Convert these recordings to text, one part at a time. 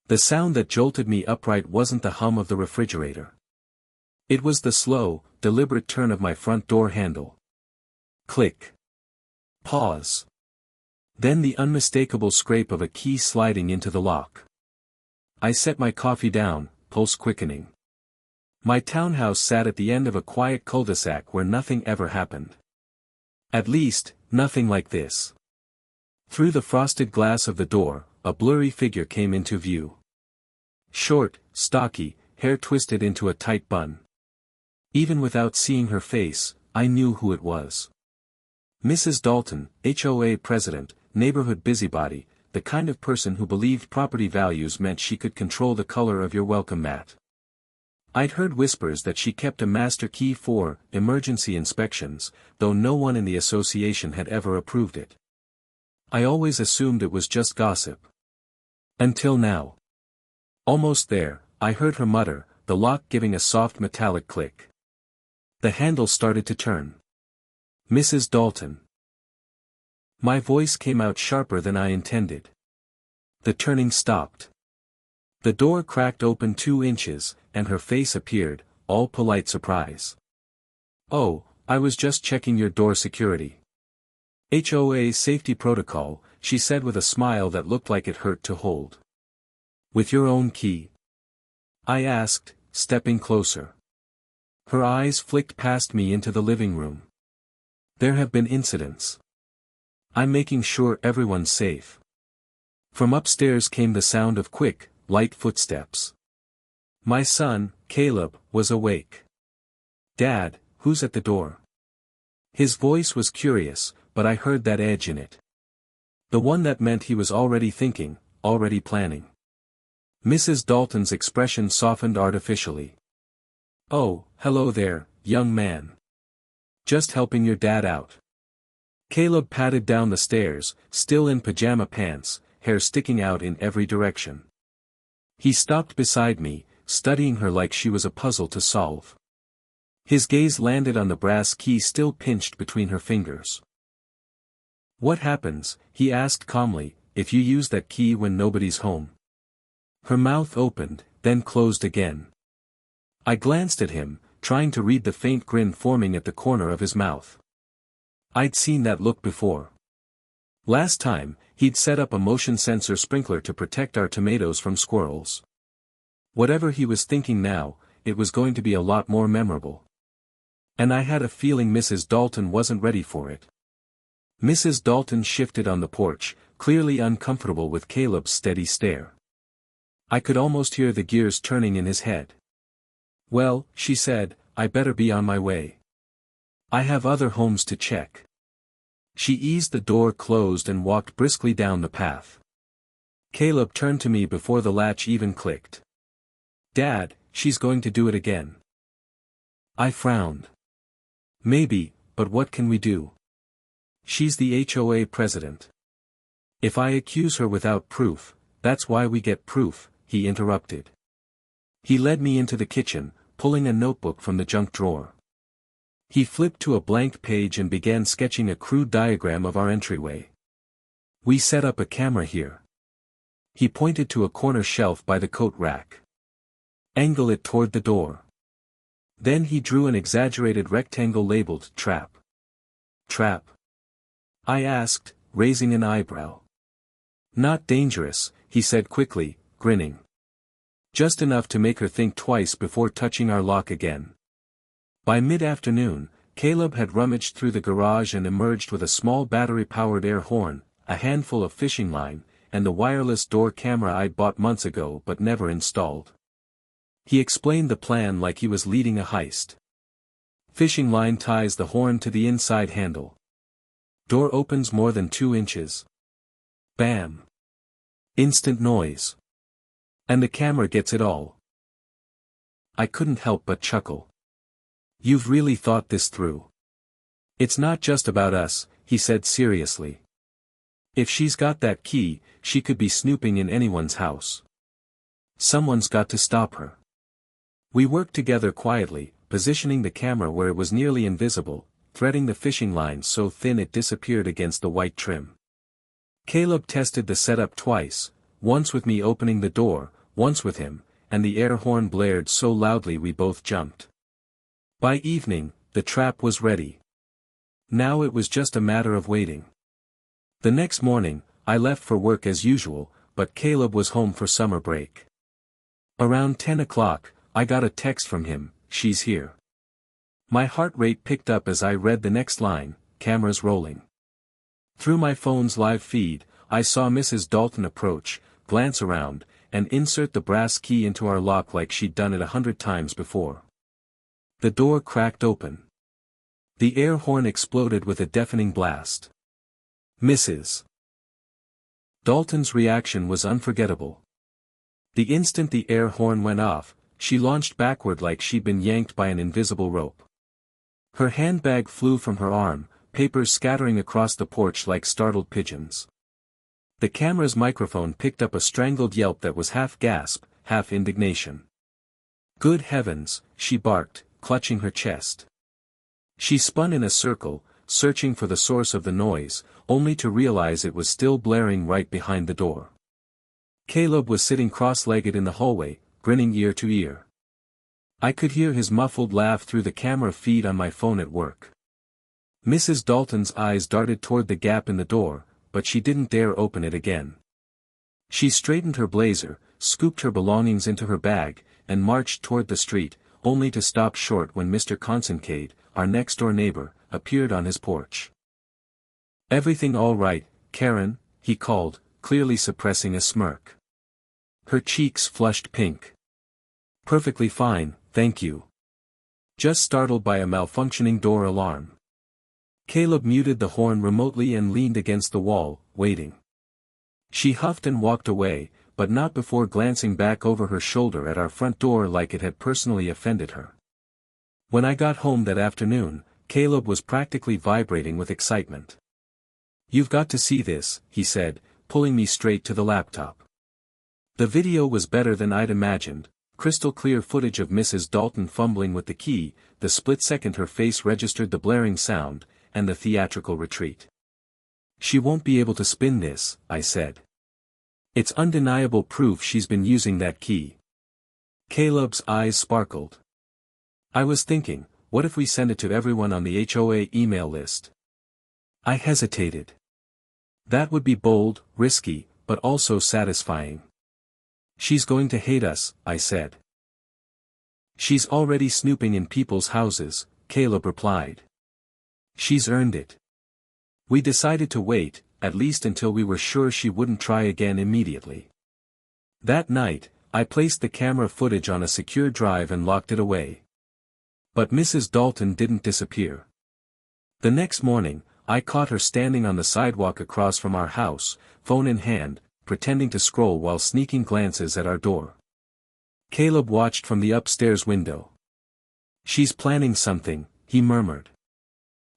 The sound that jolted me upright wasn't the hum of the refrigerator. It was the slow, deliberate turn of my front door handle. Click. Pause. Then the unmistakable scrape of a key sliding into the lock. I set my coffee down, pulse quickening. My townhouse sat at the end of a quiet cul-de-sac where nothing ever happened. At least, nothing like this. Through the frosted glass of the door, a blurry figure came into view. Short, stocky, hair twisted into a tight bun. Even without seeing her face, I knew who it was. Mrs. Dalton, HOA president, neighborhood busybody, the kind of person who believed property values meant she could control the color of your welcome mat. I'd heard whispers that she kept a master key for emergency inspections, though no one in the association had ever approved it. I always assumed it was just gossip. Until now. Almost there, I heard her mutter, the lock giving a soft metallic click. The handle started to turn. Mrs. Dalton. My voice came out sharper than I intended. The turning stopped. The door cracked open 2 inches, and her face appeared, all polite surprise. "Oh, I was just checking your door security. HOA safety protocol," she said with a smile that looked like it hurt to hold. "With your own key?" I asked, stepping closer. Her eyes flicked past me into the living room. "There have been incidents. I'm making sure everyone's safe." From upstairs came the sound of quick, light footsteps. My son, Caleb, was awake. "Dad, who's at the door?" His voice was curious, but I heard that edge in it. The one that meant he was already thinking, already planning. Mrs. Dalton's expression softened artificially. "Oh, hello there, young man. Just helping your dad out." Caleb padded down the stairs, still in pajama pants, hair sticking out in every direction. He stopped beside me, studying her like she was a puzzle to solve. His gaze landed on the brass key still pinched between her fingers. "What happens," he asked calmly, "if you use that key when nobody's home?" Her mouth opened, then closed again. I glanced at him, trying to read the faint grin forming at the corner of his mouth. I'd seen that look before. Last time, he'd set up a motion sensor sprinkler to protect our tomatoes from squirrels. Whatever he was thinking now, it was going to be a lot more memorable. And I had a feeling Mrs. Dalton wasn't ready for it. Mrs. Dalton shifted on the porch, clearly uncomfortable with Caleb's steady stare. I could almost hear the gears turning in his head. "Well," she said, "I better be on my way. I have other homes to check." She eased the door closed and walked briskly down the path. Caleb turned to me before the latch even clicked. "Dad, she's going to do it again." I frowned. "Maybe, but what can we do? She's the HOA president. If I accuse her without proof, that's why we get proof," he interrupted. He led me into the kitchen, pulling a notebook from the junk drawer. He flipped to a blank page and began sketching a crude diagram of our entryway. "We set up a camera here." He pointed to a corner shelf by the coat rack. "Angle it toward the door." Then he drew an exaggerated rectangle labeled trap. "Trap?" I asked, raising an eyebrow. "Not dangerous," he said quickly, grinning. "Just enough to make her think twice before touching our lock again." By mid-afternoon, Caleb had rummaged through the garage and emerged with a small battery-powered air horn, a handful of fishing line, and the wireless door camera I'd bought months ago but never installed. He explained the plan like he was leading a heist. Fishing line ties the horn to the inside handle. Door opens more than 2 inches. Bam! Instant noise. And the camera gets it all. I couldn't help but chuckle. "You've really thought this through. It's not just about us," he said seriously. "If she's got that key, she could be snooping in anyone's house. Someone's got to stop her." We worked together quietly, positioning the camera where it was nearly invisible, threading the fishing line so thin it disappeared against the white trim. Caleb tested the setup twice, once with me opening the door, once with him, and the air horn blared so loudly we both jumped. By evening, the trap was ready. Now it was just a matter of waiting. The next morning, I left for work as usual, but Caleb was home for summer break. Around 10 o'clock, I got a text from him, "She's here." My heart rate picked up as I read the next line, "Cameras rolling." Through my phone's live feed, I saw Mrs. Dalton approach, glance around, and insert the brass key into our lock like she'd done it 100 times before. The door cracked open. The air horn exploded with a deafening blast. Mrs. Dalton's reaction was unforgettable. The instant the air horn went off, she launched backward like she'd been yanked by an invisible rope. Her handbag flew from her arm, papers scattering across the porch like startled pigeons. The camera's microphone picked up a strangled yelp that was half gasp, half indignation. "Good heavens," she barked, clutching her chest. She spun in a circle, searching for the source of the noise, only to realize it was still blaring right behind the door. Caleb was sitting cross-legged in the hallway, grinning ear to ear. I could hear his muffled laugh through the camera feed on my phone at work. Mrs. Dalton's eyes darted toward the gap in the door, but she didn't dare open it again. She straightened her blazer, scooped her belongings into her bag, and marched toward the street, only to stop short when Mr. Consincade, our next-door neighbor, appeared on his porch. "Everything all right, Karen?" he called, clearly suppressing a smirk. Her cheeks flushed pink. "Perfectly fine, thank you. Just startled by a malfunctioning door alarm." Caleb muted the horn remotely and leaned against the wall, waiting. She huffed and walked away, but not before glancing back over her shoulder at our front door like it had personally offended her. When I got home that afternoon, Caleb was practically vibrating with excitement. "You've got to see this," he said, pulling me straight to the laptop. The video was better than I'd imagined, crystal clear footage of Mrs. Dalton fumbling with the key, the split second her face registered the blaring sound, and the theatrical retreat. "She won't be able to spin this," I said. "It's undeniable proof she's been using that key." Caleb's eyes sparkled. "I was thinking, what if we send it to everyone on the HOA email list?" I hesitated. "That would be bold, risky, but also satisfying." "She's going to hate us," I said. "She's already snooping in people's houses," Caleb replied. "She's earned it." We decided to wait, at least until we were sure she wouldn't try again immediately. That night, I placed the camera footage on a secure drive and locked it away. But Mrs. Dalton didn't disappear. The next morning, I caught her standing on the sidewalk across from our house, phone in hand, pretending to scroll while sneaking glances at our door. Caleb watched from the upstairs window. "She's planning something," he murmured.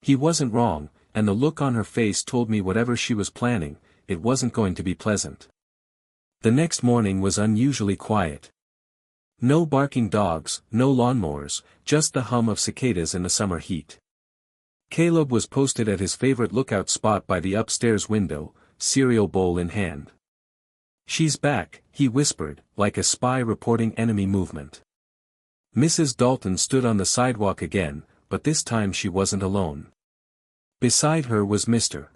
He wasn't wrong, and the look on her face told me whatever she was planning, it wasn't going to be pleasant. The next morning was unusually quiet. No barking dogs, no lawnmowers, just the hum of cicadas in the summer heat. Caleb was posted at his favorite lookout spot by the upstairs window, cereal bowl in hand. "She's back," he whispered, like a spy reporting enemy movement. Mrs. Dalton stood on the sidewalk again, but this time she wasn't alone. Beside her was Mr.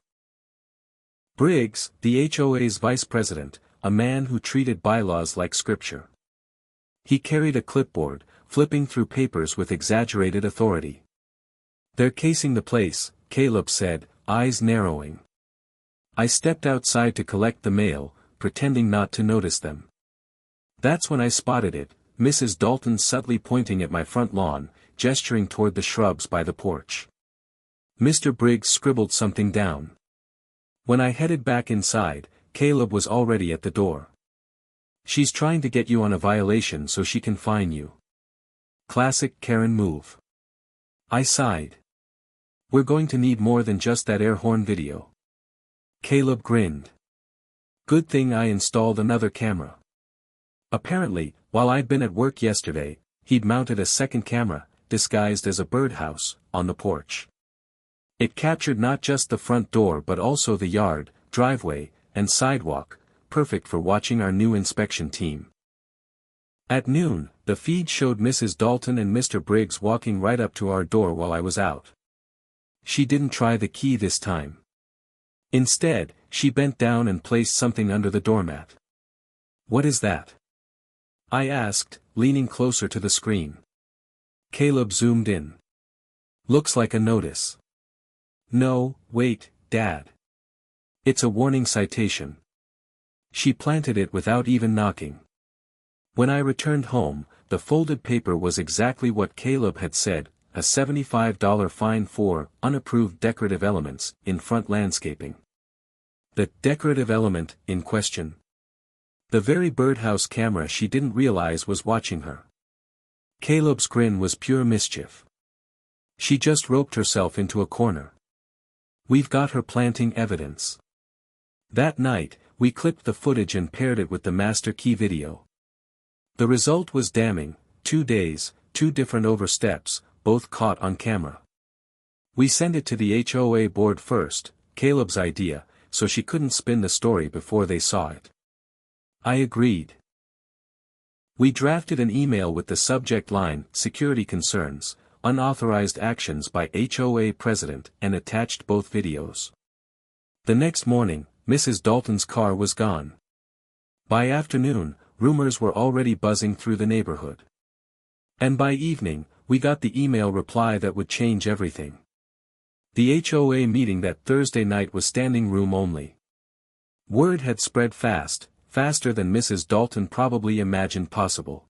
Briggs, the HOA's vice president, a man who treated bylaws like scripture. He carried a clipboard, flipping through papers with exaggerated authority. "They're casing the place," Caleb said, eyes narrowing. I stepped outside to collect the mail, pretending not to notice them. That's when I spotted it, Mrs. Dalton subtly pointing at my front lawn, gesturing toward the shrubs by the porch. Mr. Briggs scribbled something down. When I headed back inside, Caleb was already at the door. "She's trying to get you on a violation so she can fine you." Classic Karen move. I sighed. "We're going to need more than just that air horn video." Caleb grinned. "Good thing I installed another camera." Apparently, while I'd been at work yesterday, he'd mounted a second camera, disguised as a birdhouse, on the porch. It captured not just the front door but also the yard, driveway, and sidewalk, perfect for watching our new inspection team. At noon, the feed showed Mrs. Dalton and Mr. Briggs walking right up to our door while I was out. She didn't try the key this time. Instead, she bent down and placed something under the doormat. "What is that?" I asked, leaning closer to the screen. Caleb zoomed in. "Looks like a notice." "No, wait, Dad. It's a warning citation." She planted it without even knocking. When I returned home, the folded paper was exactly what Caleb had said, a $75 fine for unapproved decorative elements in front landscaping. The decorative element in question. The very birdhouse camera she didn't realize was watching her. Caleb's grin was pure mischief. She just roped herself into a corner. "We've got her planting evidence." That night, we clipped the footage and paired it with the master key video. The result was damning: 2 days, 2 different oversteps, both caught on camera. We sent it to the HOA board first, Caleb's idea, so she couldn't spin the story before they saw it. I agreed. We drafted an email with the subject line, "Security Concerns, Unauthorized Actions by HOA President," and attached both videos. The next morning, Mrs. Dalton's car was gone. By afternoon, rumors were already buzzing through the neighborhood. And by evening, we got the email reply that would change everything. The HOA meeting that Thursday night was standing room only. Word had spread fast, faster than Mrs. Dalton probably imagined possible.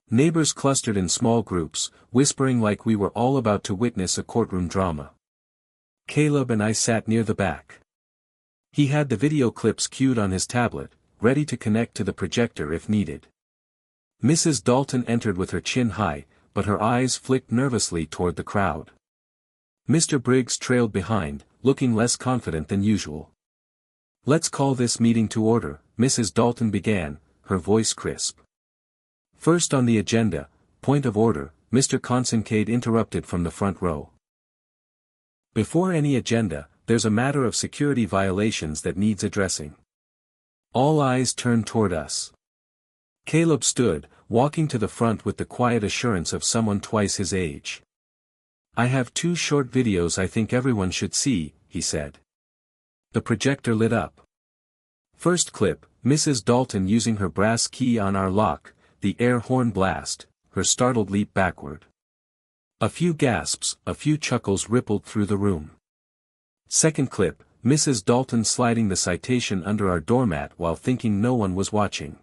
Neighbors clustered in small groups, whispering like we were all about to witness a courtroom drama. Caleb and I sat near the back. He had the video clips queued on his tablet, ready to connect to the projector if needed. Mrs. Dalton entered with her chin high, but her eyes flicked nervously toward the crowd. Mr. Briggs trailed behind, looking less confident than usual. "Let's call this meeting to order," Mrs. Dalton began, her voice crisp. "First on the agenda, point of order," Mr. Consincade interrupted from the front row. "Before any agenda, there's a matter of security violations that needs addressing." All eyes turned toward us. Caleb stood, walking to the front with the quiet assurance of someone twice his age. "I have 2 short videos I think everyone should see," he said. The projector lit up. First clip, Mrs. Dalton using her brass key on our lock, the air horn blast, her startled leap backward. A few gasps, a few chuckles rippled through the room. Second clip, Mrs. Dalton sliding the citation under our doormat while thinking no one was watching.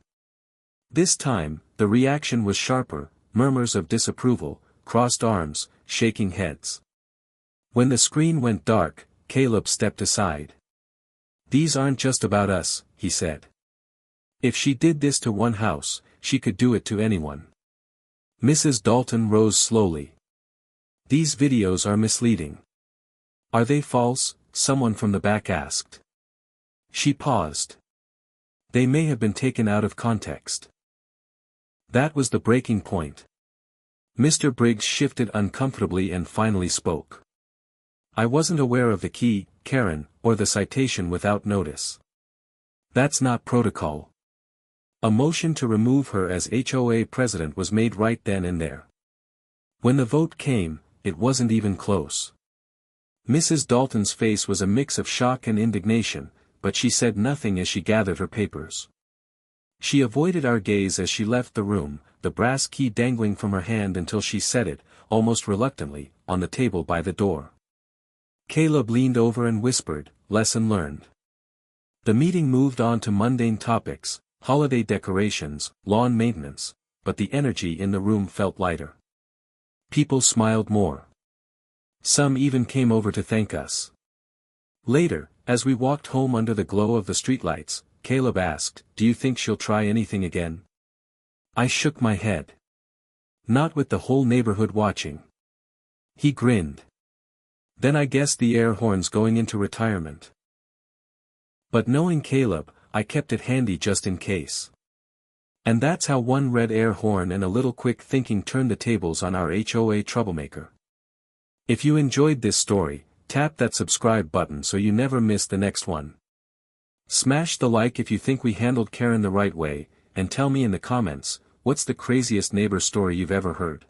This time, the reaction was sharper, murmurs of disapproval, crossed arms, shaking heads. When the screen went dark, Caleb stepped aside. "These aren't just about us," he said. "If she did this to one house, she could do it to anyone." Mrs. Dalton rose slowly. "These videos are misleading." "Are they false?" someone from the back asked. She paused. "They may have been taken out of context." That was the breaking point. Mr. Briggs shifted uncomfortably and finally spoke. "I wasn't aware of the key, Karen, or the citation without notice. That's not protocol." A motion to remove her as HOA president was made right then and there. When the vote came, it wasn't even close. Mrs. Dalton's face was a mix of shock and indignation, but she said nothing as she gathered her papers. She avoided our gaze as she left the room, the brass key dangling from her hand until she set it, almost reluctantly, on the table by the door. Caleb leaned over and whispered, "Lesson learned." The meeting moved on to mundane topics, holiday decorations, lawn maintenance, but the energy in the room felt lighter. People smiled more. Some even came over to thank us. Later, as we walked home under the glow of the streetlights, Caleb asked, "Do you think she'll try anything again?" I shook my head. "Not with the whole neighborhood watching." He grinned. "Then I guess the air horn's going into retirement." But knowing Caleb, I kept it handy just in case. And that's how one red air horn and a little quick thinking turned the tables on our HOA troublemaker. If you enjoyed this story, tap that subscribe button so you never miss the next one. Smash the like if you think we handled Karen the right way, and tell me in the comments, What's the craziest neighbor story you've ever heard?